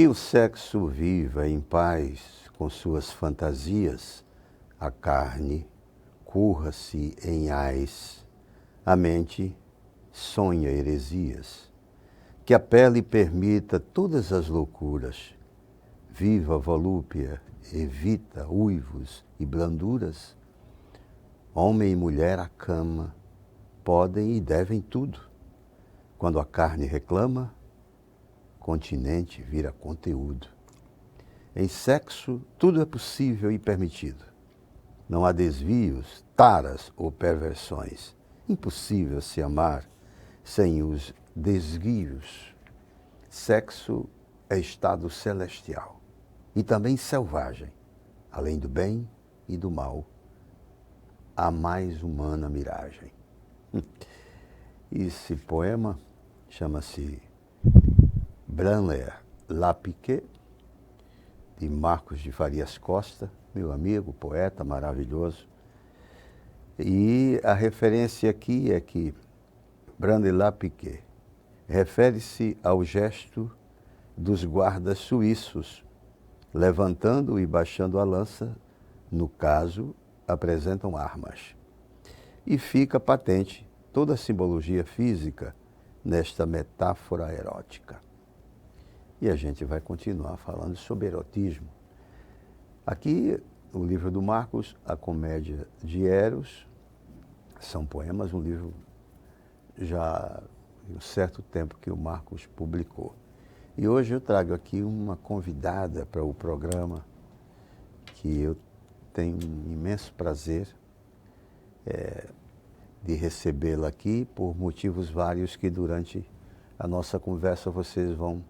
Que o sexo viva em paz com suas fantasias, a carne curra-se em ais, a mente sonha heresias. Que a pele permita todas as loucuras, viva a volúpia, evita uivos e blanduras. Homem e mulher à cama podem e devem tudo. Quando a carne reclama, continente vira conteúdo. Em sexo, tudo é possível e permitido. Não há desvios, taras ou perversões. Impossível se amar sem os desguios. Sexo é estado celestial e também selvagem. Além do bem e do mal, a mais humana miragem. Esse poema chama-se Brander-Lapierre, de Marcos de Farias Costa, meu amigo, poeta maravilhoso. E a referência aqui é que Brander-Lapierre refere-se ao gesto dos guardas suíços, levantando e baixando a lança, no caso, apresentam armas. E fica patente toda a simbologia física nesta metáfora erótica. E a gente vai continuar falando sobre erotismo. Aqui, o livro do Marcos, A Comédia de Eros, são poemas, um livro já de um certo tempo que o Marcos publicou. E hoje eu trago aqui uma convidada para o programa que eu tenho um imenso prazer de recebê-la aqui por motivos vários que durante a nossa conversa vocês vão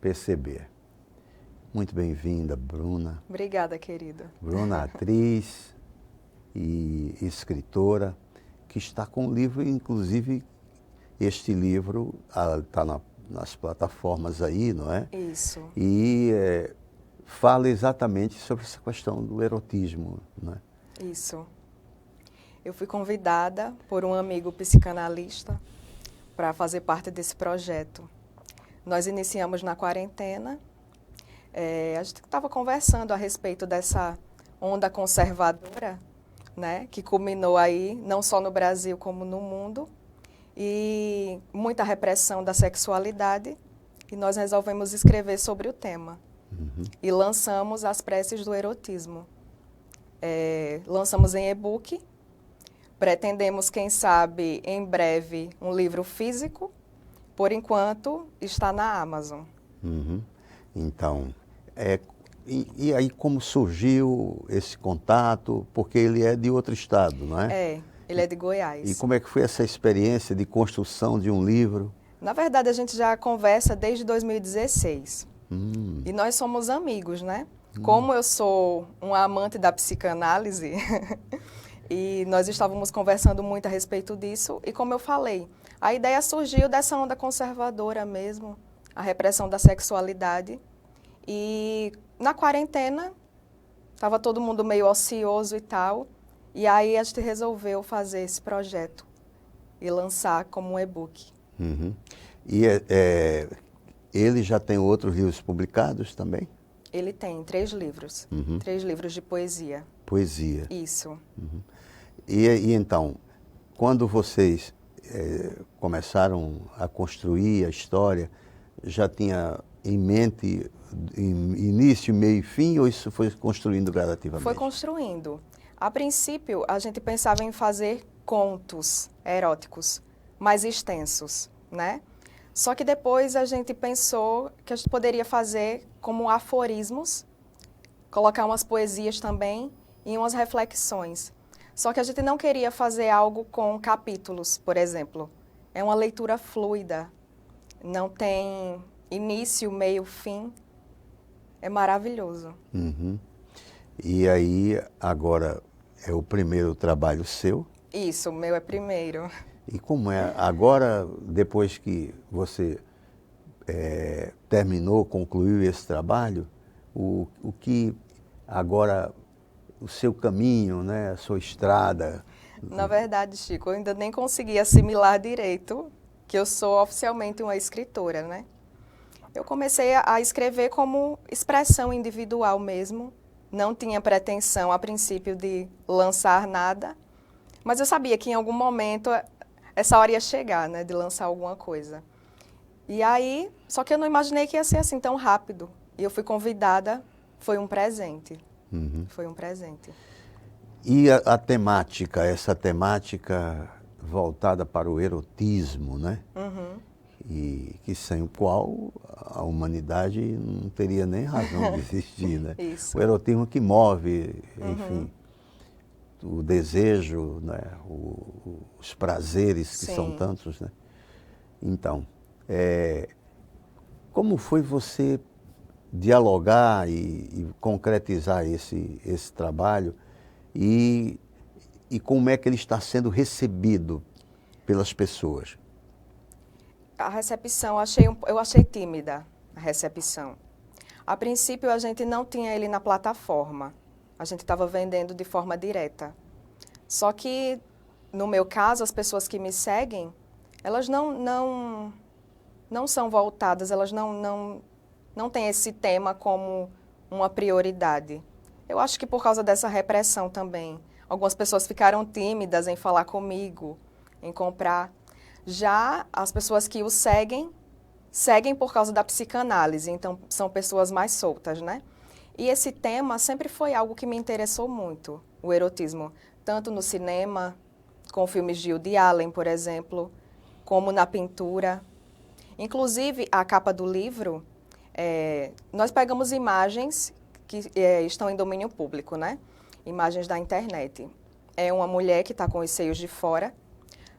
perceber. Muito bem-vinda, Bruna. Obrigada, querida. Bruna, atriz e escritora, que está com um livro, inclusive este livro está nas plataformas aí, não é? Isso. E fala exatamente sobre essa questão do erotismo, não é? Isso. Eu fui convidada por um amigo psicanalista para fazer parte desse projeto. Nós iniciamos na quarentena. A gente estava conversando a respeito dessa onda conservadora, né, que culminou aí, não só no Brasil como no mundo, e muita repressão da sexualidade, e nós resolvemos escrever sobre o tema. E lançamos As Preces do Erotismo. Lançamos em e-book, pretendemos, quem sabe, em breve, um livro físico. Por enquanto, está na Amazon. Então, e aí como surgiu esse contato? Porque ele é de outro estado, não é? Ele é de Goiás. E como é que foi essa experiência de construção de um livro? Na verdade, a gente já conversa desde 2016. E nós somos amigos, né? Como eu sou uma amante da psicanálise, e nós estávamos conversando muito a respeito disso, e como eu falei, a ideia surgiu dessa onda conservadora mesmo, a repressão da sexualidade. E na quarentena, estava todo mundo meio ocioso e tal, e aí a gente resolveu fazer esse projeto e lançar como um e-book. E ele já tem outros livros publicados também? Ele tem 3 livros, 3 livros de poesia. Poesia. Isso. E então, quando vocês começaram a construir a história, já tinha em mente início, meio e fim, ou isso foi construindo gradativamente? Foi construindo. A princípio, a gente pensava em fazer contos eróticos mais extensos, né? Só que depois a gente pensou que a gente poderia fazer como aforismos, colocar umas poesias também e umas reflexões. Só que a gente não queria fazer algo com capítulos, por exemplo. É uma leitura fluida, não tem início, meio, fim. É maravilhoso. E aí, agora, é o primeiro trabalho seu? Isso, o meu é primeiro. E como é? Agora, depois que você terminou, concluiu esse trabalho, o que agora, o seu caminho, né, a sua estrada? Na verdade, Chico, eu ainda nem consegui assimilar direito que eu sou oficialmente uma escritora, né? Eu comecei a escrever como expressão individual mesmo. Não tinha pretensão, a princípio, de lançar nada. Mas eu sabia que em algum momento essa hora ia chegar, né, de lançar alguma coisa. E aí, só que eu não imaginei que ia ser assim tão rápido. E eu fui convidada, foi um presente. Foi um presente. E a temática, essa temática voltada para o erotismo, né? E que sem o qual a humanidade não teria nem razão de existir, né? Isso. O erotismo que move, enfim, o desejo, né? Os prazeres que são Sim. tantos, né? Então, como foi você dialogar e concretizar esse trabalho e como é que ele está sendo recebido pelas pessoas? A recepção, eu achei tímida a recepção. A princípio, a gente não tinha ele na plataforma. A gente estava vendendo de forma direta. Só que, no meu caso, as pessoas que me seguem, elas não são voltadas, elas não têm esse tema como uma prioridade. Eu acho que por causa dessa repressão também. Algumas pessoas ficaram tímidas em falar comigo, em comprar. Já as pessoas que o seguem por causa da psicanálise, então são pessoas mais soltas, né? E esse tema sempre foi algo que me interessou muito, o erotismo, tanto no cinema, com filmes de Woody Allen, por exemplo, como na pintura. Inclusive, a capa do livro, nós pegamos imagens que estão em domínio público, né? Imagens da internet. É uma mulher que está com os seios de fora.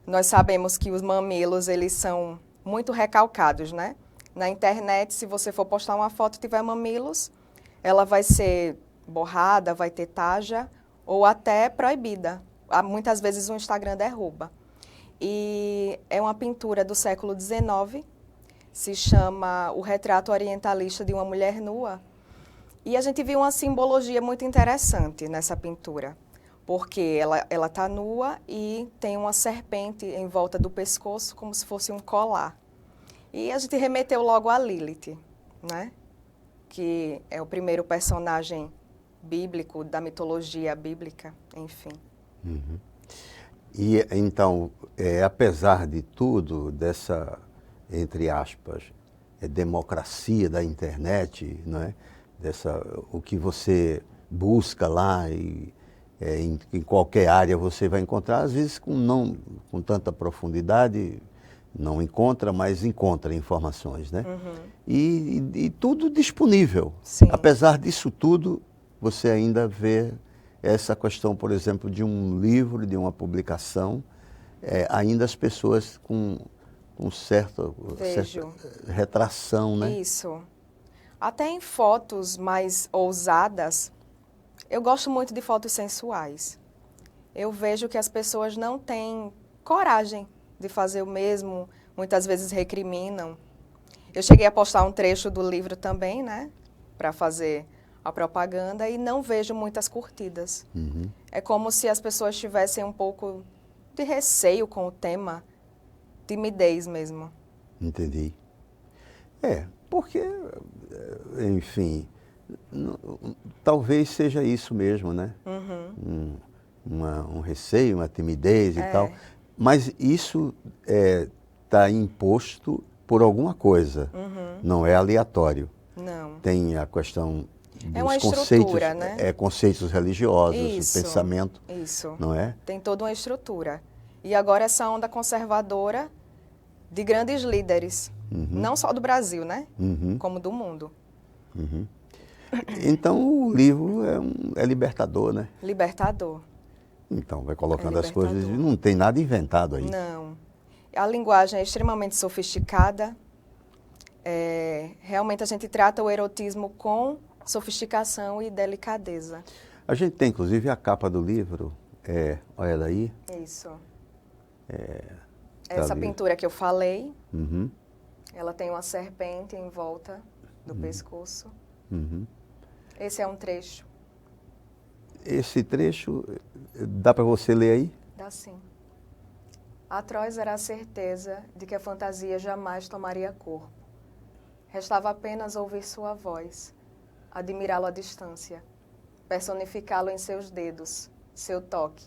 Nós sabemos que os mamilos, eles são muito recalcados, né? Na internet, se você for postar uma foto e tiver mamilos, ela vai ser borrada, vai ter taja ou até proibida. Muitas vezes o Instagram derruba. E é uma pintura do século XIX, se chama O Retrato Orientalista de uma Mulher Nua. E a gente viu uma simbologia muito interessante nessa pintura, porque ela está nua e tem uma serpente em volta do pescoço, como se fosse um colar. E a gente remeteu logo a Lilith, né? Que é o primeiro personagem bíblico, da mitologia bíblica, enfim. E então, apesar de tudo, dessa, entre aspas, democracia da internet, não é? O que você busca lá e em qualquer área você vai encontrar, às vezes com tanta profundidade, não encontra, mas encontra informações, né? E tudo disponível. Sim. Apesar disso tudo, você ainda vê essa questão, por exemplo, de um livro, de uma publicação, ainda as pessoas com certa retração, né? Isso. Até em fotos mais ousadas, eu gosto muito de fotos sensuais. Eu vejo que as pessoas não têm coragem de fazer o mesmo, muitas vezes recriminam. Eu cheguei a postar um trecho do livro também, né, para fazer a propaganda e não vejo muitas curtidas. É como se as pessoas tivessem um pouco de receio com o tema, timidez mesmo. Entendi. Porque, enfim, talvez seja isso mesmo, né? Um receio, uma timidez e tal. Mas isso está imposto por alguma coisa, não é aleatório. Não. Tem a questão É uma dos conceitos, estrutura, né? Conceitos religiosos, Isso, o pensamento, isso. não é? Tem toda uma estrutura. E agora essa onda conservadora de grandes líderes, não só do Brasil, né? Como do mundo. Então o livro é libertador, né? Libertador. Então vai colocando as libertador. coisas, não tem nada inventado aí. Não. A linguagem é extremamente sofisticada. Realmente a gente trata o erotismo com sofisticação e delicadeza. A gente tem inclusive a capa do livro, olha daí. Isso. Tá Essa ali. pintura que eu falei, ela tem uma serpente em volta do pescoço. Esse é um trecho. Esse trecho, dá para você ler aí? Dá sim. Atroz era a certeza de que a fantasia jamais tomaria corpo. Restava apenas ouvir sua voz, admirá-lo à distância, personificá-lo em seus dedos, seu toque,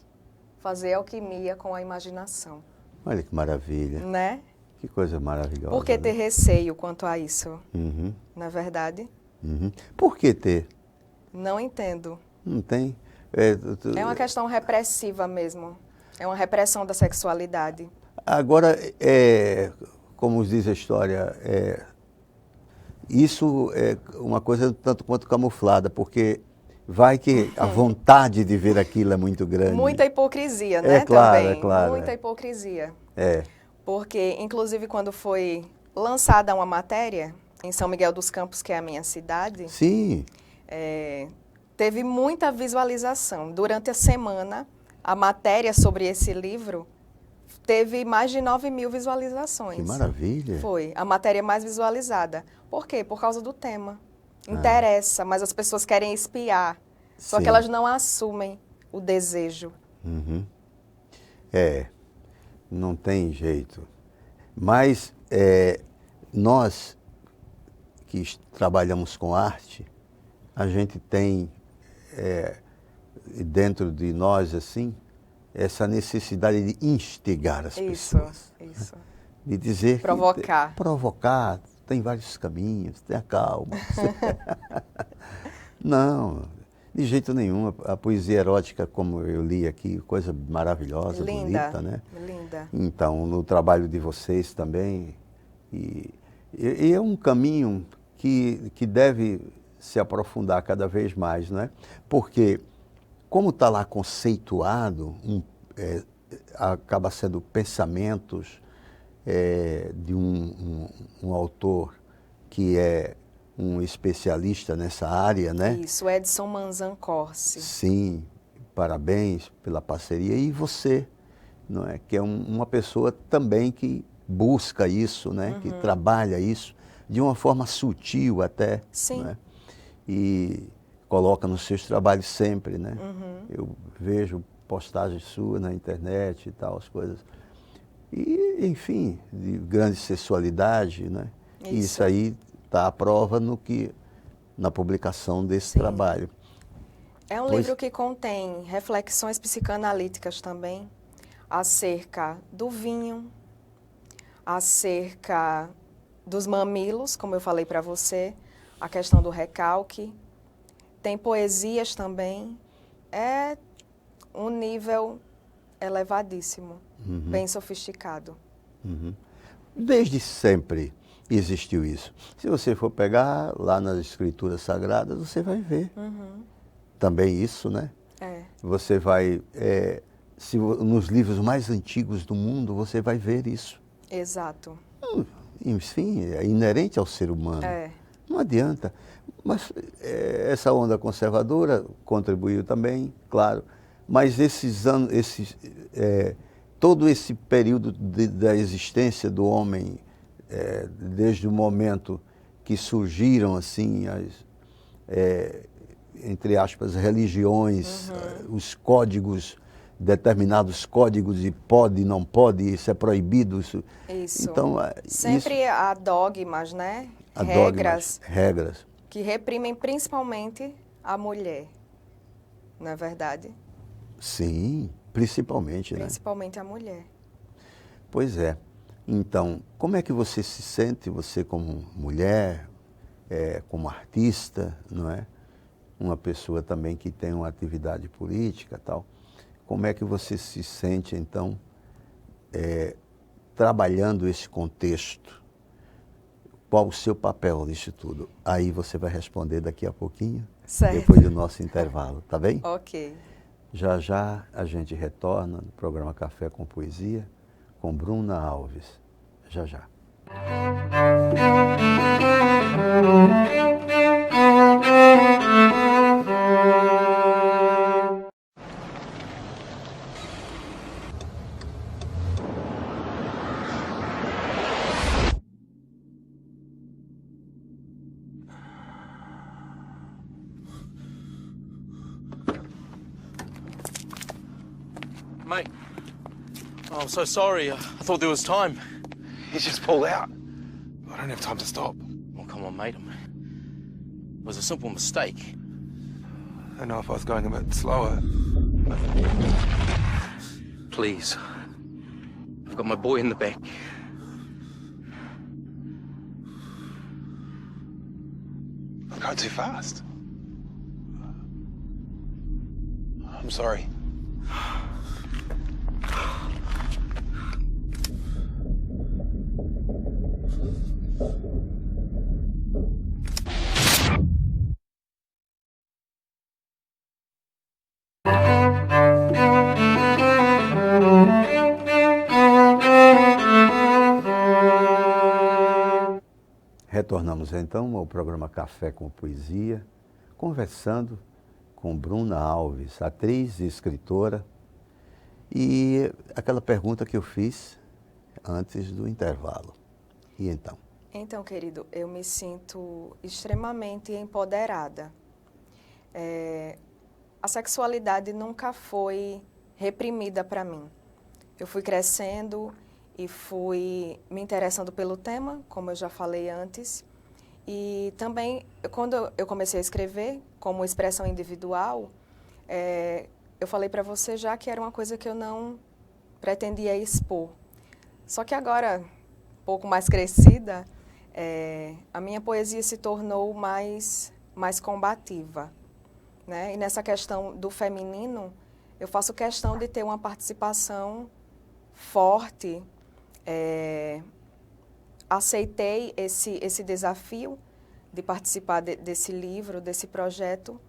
fazer alquimia com a imaginação. Olha que maravilha. Né? Que coisa maravilhosa. Por que ter receio quanto a isso? Uhum. Não é verdade? Uhum. Por que ter? Não entendo. Não tem? É uma questão repressiva mesmo. É uma repressão da sexualidade. Agora, como diz a história, isso é uma coisa tanto quanto camuflada, porque vai que a vontade de ver aquilo é muito grande. Muita hipocrisia, né? Claro, também. é claro. Muita hipocrisia. É. Porque, inclusive, quando foi lançada uma matéria em São Miguel dos Campos, que é a minha cidade, Sim. Teve muita visualização. Durante a semana, a matéria sobre esse livro teve mais de 9.000 visualizações. Que maravilha. Foi a matéria mais visualizada. Por quê? Por causa do tema. Interessa, mas as pessoas querem espiar. Só que Sim. elas não assumem o desejo. Uhum. Não tem jeito. Mas nós que trabalhamos com arte, a gente tem dentro de nós, assim, essa necessidade de instigar as pessoas. Isso. De dizer Provocar. Provocar, tem vários caminhos, tenha calma. Não, de jeito nenhum. A poesia erótica, como eu li aqui, coisa maravilhosa, Linda, bonita, né? linda. Então, no trabalho de vocês também. E é um caminho que deve se aprofundar cada vez mais, não é? Porque, como está lá conceituado, acaba sendo pensamentos de um autor que é um especialista nessa área, né? Isso, Edson Manzan Corse. Sim, parabéns pela parceria. E você, não é? Que é uma pessoa também que busca isso, né? Que trabalha isso de uma forma sutil até. Sim. Né? E coloca nos seus trabalhos sempre, né? Eu vejo postagens suas na internet e tal, as coisas. E, enfim, de grande sexualidade, né? Isso aí está à prova na publicação desse trabalho. É um livro que contém reflexões psicanalíticas também, acerca do vinho, acerca dos mamilos, como eu falei para você, a questão do recalque. Tem poesias também. É um nível elevadíssimo, bem sofisticado. Desde sempre existiu isso. Se você for pegar lá nas escrituras sagradas, você vai ver também isso, né? Você vai, nos livros mais antigos do mundo, você vai ver isso. Exato. Enfim, é inerente ao ser humano. Não adianta. Mas essa onda conservadora contribuiu também, claro. Mas esses anos, todo esse período da existência do homem, desde o momento que surgiram assim entre aspas religiões, os códigos, determinados códigos de pode e não pode, isso é proibido, isso. Então, sempre há dogmas, né? Há regras que reprimem principalmente a mulher, não é verdade? Sim, principalmente, né? Principalmente a mulher. Pois é. Então, como é que você se sente, você como mulher, como artista, não é? Uma pessoa também que tem uma atividade política e tal. Como é que você se sente, então, trabalhando esse contexto? Qual o seu papel nisso tudo? Aí você vai responder daqui a pouquinho, depois do nosso intervalo, tá bem? Ok. Já já a gente retorna no programa Café com Poesia com Bruna Alves. Já já. Mate, I'm so sorry. I thought there was time. He's just pulled out. I don't have time to stop. Well, come someone made them. It was a simple mistake. I know if I was going a bit slower. Please. I've got my boy in the back. I'm going too fast. I'm sorry. Retornamos então ao programa Café com Poesia, conversando com Bruna Alves, atriz e escritora, e aquela pergunta que eu fiz antes do intervalo. E então? Então, querido, eu me sinto extremamente empoderada. A sexualidade nunca foi reprimida para mim. Eu fui crescendo e fui me interessando pelo tema, como eu já falei antes. E também, quando eu comecei a escrever como expressão individual, eu falei para você já que era uma coisa que eu não pretendia expor. Só que agora, um pouco mais crescida, a minha poesia se tornou mais combativa, né? E nessa questão do feminino, eu faço questão de ter uma participação forte. Aceitei esse desafio de participar desse livro, desse projeto,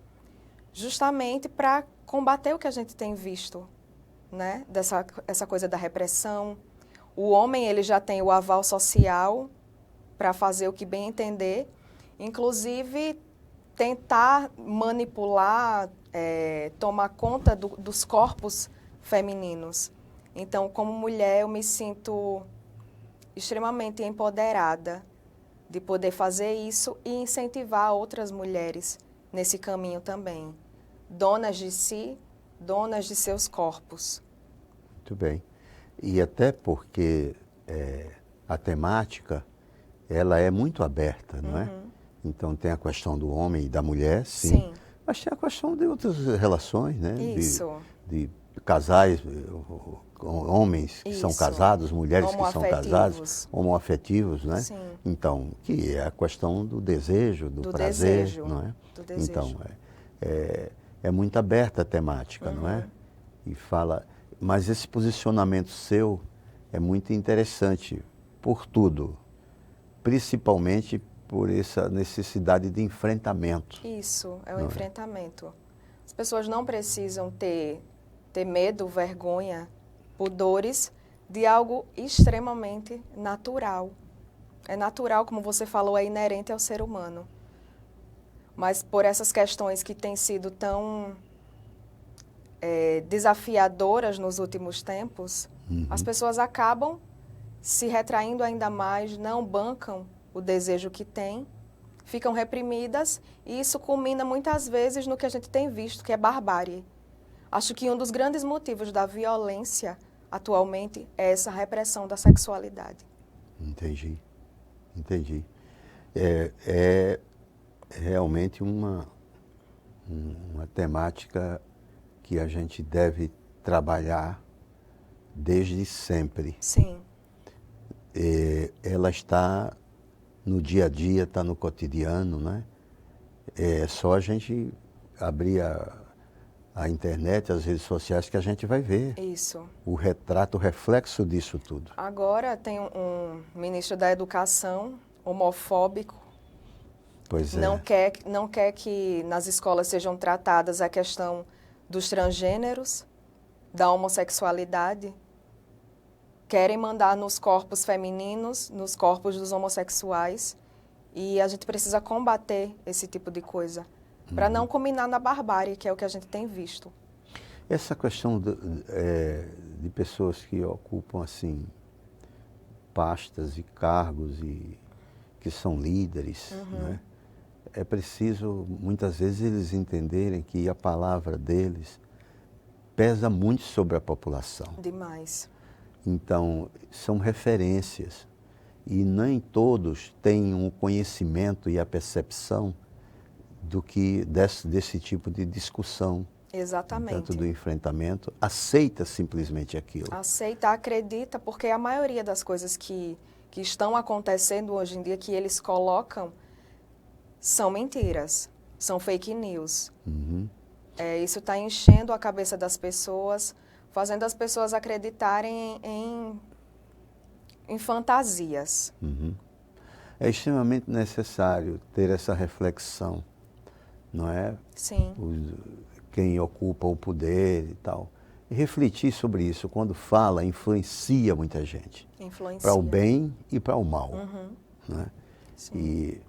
justamente para combater o que a gente tem visto, né? Essa coisa da repressão. O homem, ele já tem o aval social para fazer o que bem entender, inclusive tentar manipular, tomar conta dos corpos femininos. Então, como mulher, eu me sinto extremamente empoderada de poder fazer isso e incentivar outras mulheres nesse caminho também. Donas de si, donas de seus corpos. Muito bem. E até porque a temática, ela é muito aberta, não é? Então tem a questão do homem e da mulher, sim. Mas tem a questão de outras relações, né? Isso. De casais, homens que são casados, mulheres que são casadas, homoafetivos, né? Sim. Então, que é a questão do desejo, do prazer, desejo, não é? Do desejo. Então, é muito aberta a temática, não é? E fala, mas esse posicionamento seu é muito interessante por tudo, principalmente por essa necessidade de enfrentamento. Isso, é o enfrentamento. As pessoas não precisam ter medo, vergonha, pudores de algo extremamente natural. É natural, como você falou, é inerente ao ser humano. Mas por essas questões que têm sido tão desafiadoras nos últimos tempos, as pessoas acabam se retraindo ainda mais, não bancam o desejo que têm, ficam reprimidas, e isso culmina muitas vezes no que a gente tem visto, que é barbárie. Acho que um dos grandes motivos da violência atualmente é essa repressão da sexualidade. Entendi. É realmente uma temática que a gente deve trabalhar desde sempre. Sim. Ela está no dia a dia, está no cotidiano, né? É só a gente abrir a internet, as redes sociais, que a gente vai ver Isso. o retrato, o reflexo disso tudo. Agora tem um ministro da Educação homofóbico. Pois é. Não quer que nas escolas sejam tratadas a questão dos transgêneros, da homossexualidade. Querem mandar nos corpos femininos, nos corpos dos homossexuais. E a gente precisa combater esse tipo de coisa, para não culminar na barbárie, que é o que a gente tem visto. Essa questão de pessoas que ocupam, assim, pastas e cargos e que são líderes, né? É preciso, muitas vezes, eles entenderem que a palavra deles pesa muito sobre a população. Demais. Então, são referências. e nem todos têm o conhecimento e a percepção desse tipo de discussão. Exatamente. Tanto do enfrentamento, aceita simplesmente aquilo. Aceita, acredita, porque a maioria das coisas que estão acontecendo hoje em dia, que eles colocam, são mentiras, são fake news. Uhum. Isso está enchendo a cabeça das pessoas, fazendo as pessoas acreditarem em fantasias. Uhum. É extremamente necessário ter essa reflexão, não é? Sim. Quem ocupa o poder e tal. E refletir sobre isso, quando fala, influencia muita gente. Influencia. Para o bem e para o mal. Uhum. Né? Sim. E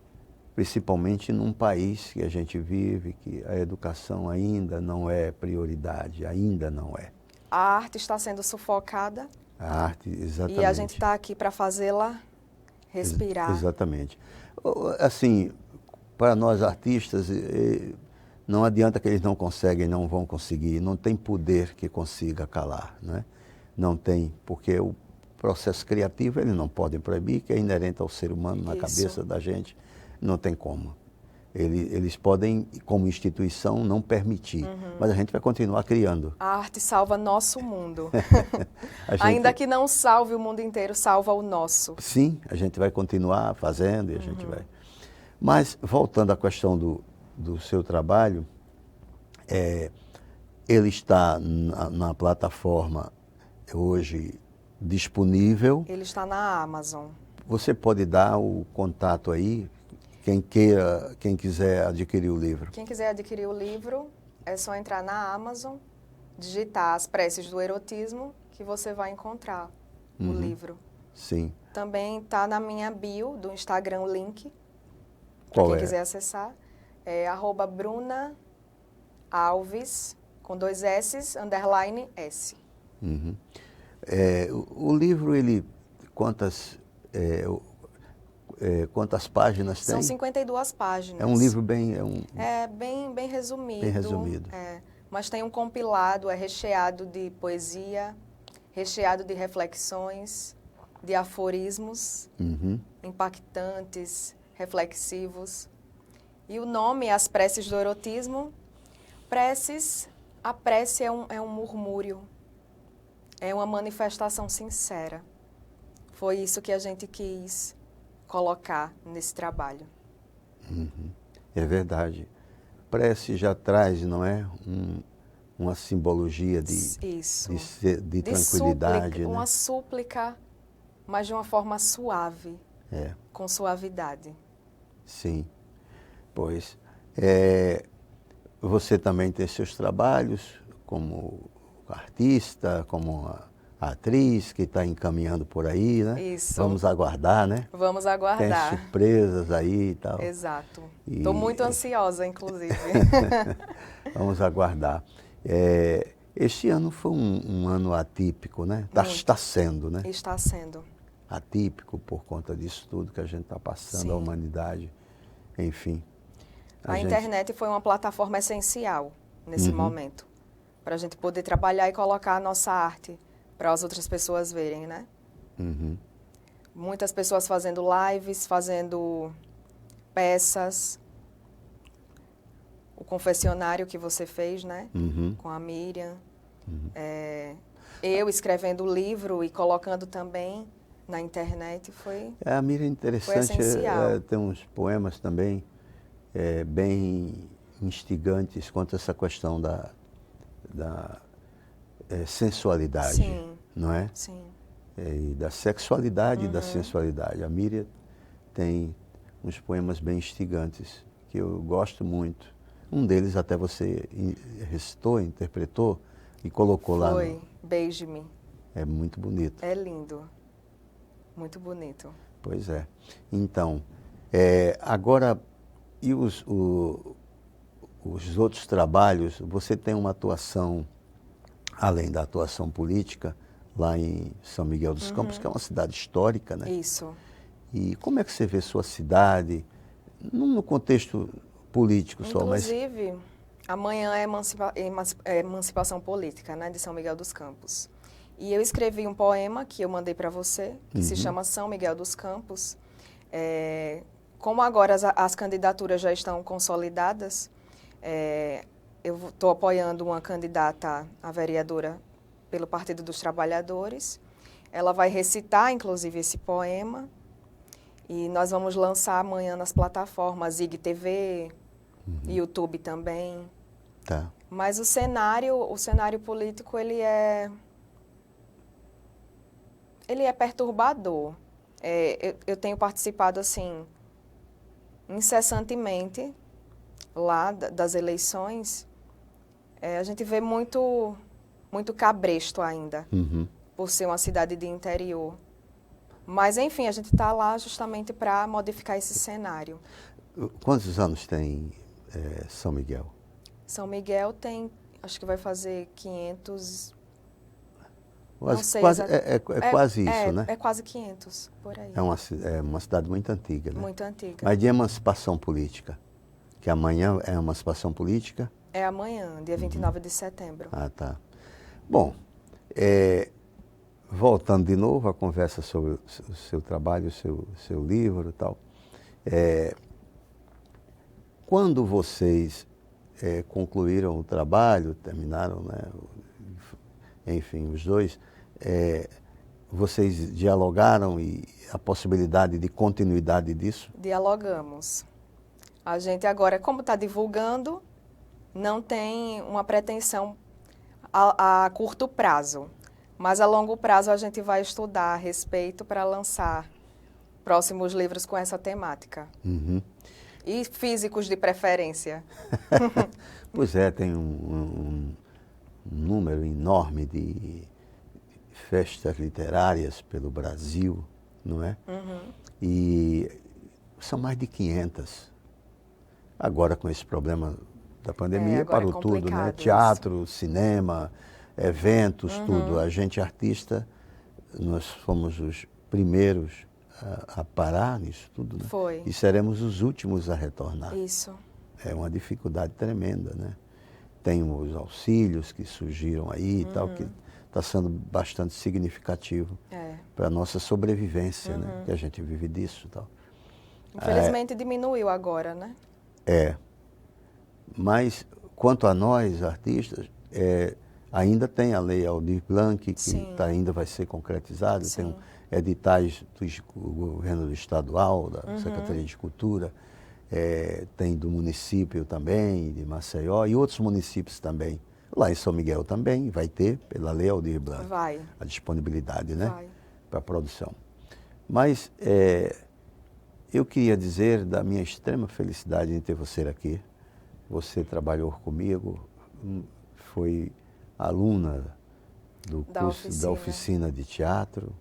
principalmente num país que a gente vive, que a educação ainda não é prioridade, ainda não é. A arte está sendo sufocada. A arte, exatamente. E a gente está aqui para fazê-la respirar. Exatamente. Assim, para nós artistas, não adianta que eles não conseguem, não vão conseguir, não tem poder que consiga calar, né? Não tem, porque o processo criativo eles não podem proibir, que é inerente ao ser humano, na cabeça da gente, não tem como. Eles podem, como instituição, não permitir, mas a gente vai continuar criando. A arte salva nosso mundo. Gente, ainda que não salve o mundo inteiro, salva o nosso. Sim, a gente vai continuar fazendo e a gente vai. Mas, voltando à questão do seu trabalho, ele está na plataforma hoje disponível. Ele está na Amazon. Você pode dar o contato aí, quem quiser adquirir o livro. Quem quiser adquirir o livro, é só entrar na Amazon, digitar As Preces do Erotismo, que você vai encontrar o livro. Sim. Também está na minha bio do Instagram o link, para Qual quem é? quiser acessar. É @Bruna Alves, com 2 S, _ S. Uhum. O livro, ele, quantas páginas tem? São 52 páginas. É um livro bem... bem resumido. Bem resumido. Mas tem um compilado, é recheado de poesia, recheado de reflexões, de aforismos impactantes, reflexivos. E o nome, As Preces do Erotismo, a prece é um murmúrio, é uma manifestação sincera. Foi isso que a gente quis colocar nesse trabalho. É verdade. Prece já traz, não é, uma simbologia de tranquilidade, súplica, né? Uma súplica, mas de uma forma suave, com suavidade. Sim. Pois, você também tem seus trabalhos como artista, como atriz que está encaminhando por aí, né? Isso. Vamos aguardar, né? Vamos aguardar. Tem surpresas aí e tal. Exato. Estou muito ansiosa, inclusive. Vamos aguardar. Este ano foi um ano atípico, né? Está sendo, né? Está sendo. Atípico por conta disso tudo que a gente está passando, Sim. a humanidade, enfim. A internet foi uma plataforma essencial nesse momento, para a gente poder trabalhar e colocar a nossa arte para as outras pessoas verem, né? Muitas pessoas fazendo lives, fazendo peças. O confessionário que você fez, né? Com a Miriam. Eu escrevendo o livro e colocando também na internet foi A Miriam é interessante, essencial. Tem uns poemas também bem instigantes quanto a essa questão da sensualidade, Sim. não é? Sim. E da sexualidade e da sensualidade. A Miriam tem uns poemas bem instigantes que eu gosto muito. Um deles até você recitou, interpretou e colocou lá. Foi, Beije-me. É muito bonito. É lindo. Muito bonito. Pois é. Então, agora, e os outros trabalhos, você tem uma atuação, além da atuação política, lá em São Miguel dos Campos, que é uma cidade histórica, né? Isso. E como é que você vê sua cidade, não no contexto político só, mas... Inclusive, amanhã é emancipação política, né, de São Miguel dos Campos. E eu escrevi um poema que eu mandei para você, que se chama São Miguel dos Campos. Como agora as candidaturas já estão consolidadas, eu estou apoiando uma candidata a vereadora pelo Partido dos Trabalhadores. Ela vai recitar, inclusive, esse poema. E nós vamos lançar amanhã nas plataformas IGTV, YouTube também. Tá. Mas o cenário político, ele é perturbador. Eu tenho participado, assim, incessantemente lá das eleições. A gente vê muito cabresto ainda, por ser uma cidade de interior. Mas, enfim, a gente está lá justamente para modificar esse cenário. Quantos anos tem São Miguel? São Miguel tem, acho que vai fazer 500... Quase isso, né? É quase 500, por aí. É uma cidade muito antiga, né? Muito antiga. Mas de emancipação política, que amanhã é emancipação política? É amanhã, dia 29 de setembro. Ah, tá. Bom, voltando de novo à conversa sobre o seu trabalho, o seu livro e tal, quando vocês concluíram o trabalho, terminaram, né, enfim, os dois, vocês dialogaram e a possibilidade de continuidade disso? Dialogamos. A gente agora, como está divulgando, não tem uma pretensão a curto prazo. Mas a longo prazo a gente vai estudar a respeito para lançar próximos livros com essa temática. E físicos de preferência. Pois é, tem um número enorme de festas literárias pelo Brasil, não é? E são mais de 500. Agora, com esse problema da pandemia, parou tudo, né? Teatro, cinema, eventos, tudo. A gente, artista, nós fomos os primeiros a parar nisso tudo, né? Foi. E seremos os últimos a retornar. Isso. É uma dificuldade tremenda, né? Tem os auxílios que surgiram aí e tal, que está sendo bastante significativo para a nossa sobrevivência, né? Que a gente vive disso e tal. Infelizmente diminuiu agora, né? Mas, quanto a nós, artistas, ainda tem a Lei Aldir Blanc, que ainda vai ser concretizada, tem editais do governo estadual, da Secretaria de Cultura, tem do município também, de Maceió, e outros municípios também. Lá em São Miguel também vai ter, pela Lei Aldir Blanc, a disponibilidade, né, para a produção. Mas eu queria dizer da minha extrema felicidade em ter você aqui. Você trabalhou comigo, foi aluna do curso da oficina de teatro,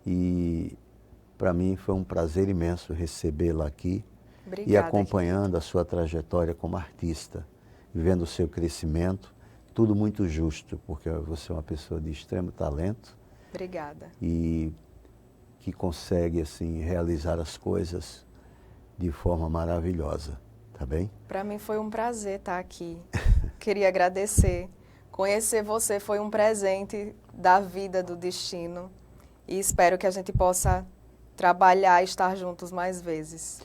e para mim foi um prazer imenso recebê-la aqui. Obrigada, e acompanhando a sua trajetória como artista, vendo o seu crescimento, tudo muito justo, porque você é uma pessoa de extremo talento. Obrigada. E que consegue, assim, realizar as coisas de forma maravilhosa, tá bem? Para mim foi um prazer estar aqui. Queria agradecer. Conhecer você foi um presente da vida, do destino. E espero que a gente possa trabalhar e estar juntos mais vezes.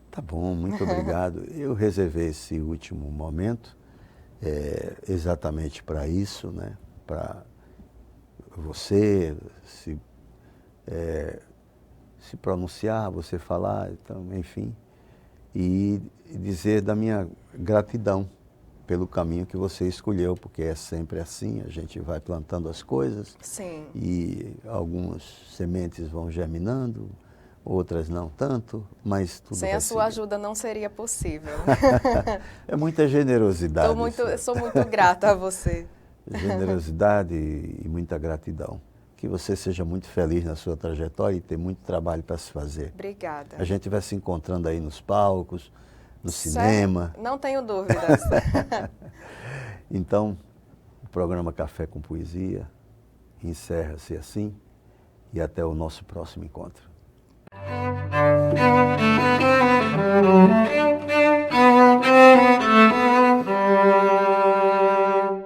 Tá bom, muito obrigado. Eu reservei esse último momento exatamente para isso, né? Para você se pronunciar, você falar, então, enfim, e dizer da minha gratidão pelo caminho que você escolheu, porque é sempre assim, a gente vai plantando as coisas. Sim. E algumas sementes vão germinando, outras não tanto, mas tudo sem vai a sua seguir. ajuda não seria possível. É muita generosidade. Sou muito grata a você. Generosidade e muita gratidão. Que você seja muito feliz na sua trajetória e ter muito trabalho para se fazer. Obrigada. A gente vai se encontrando aí nos palcos, no cinema. Não tenho dúvidas. Então, o programa Café com Poesia encerra-se assim e até o nosso próximo encontro.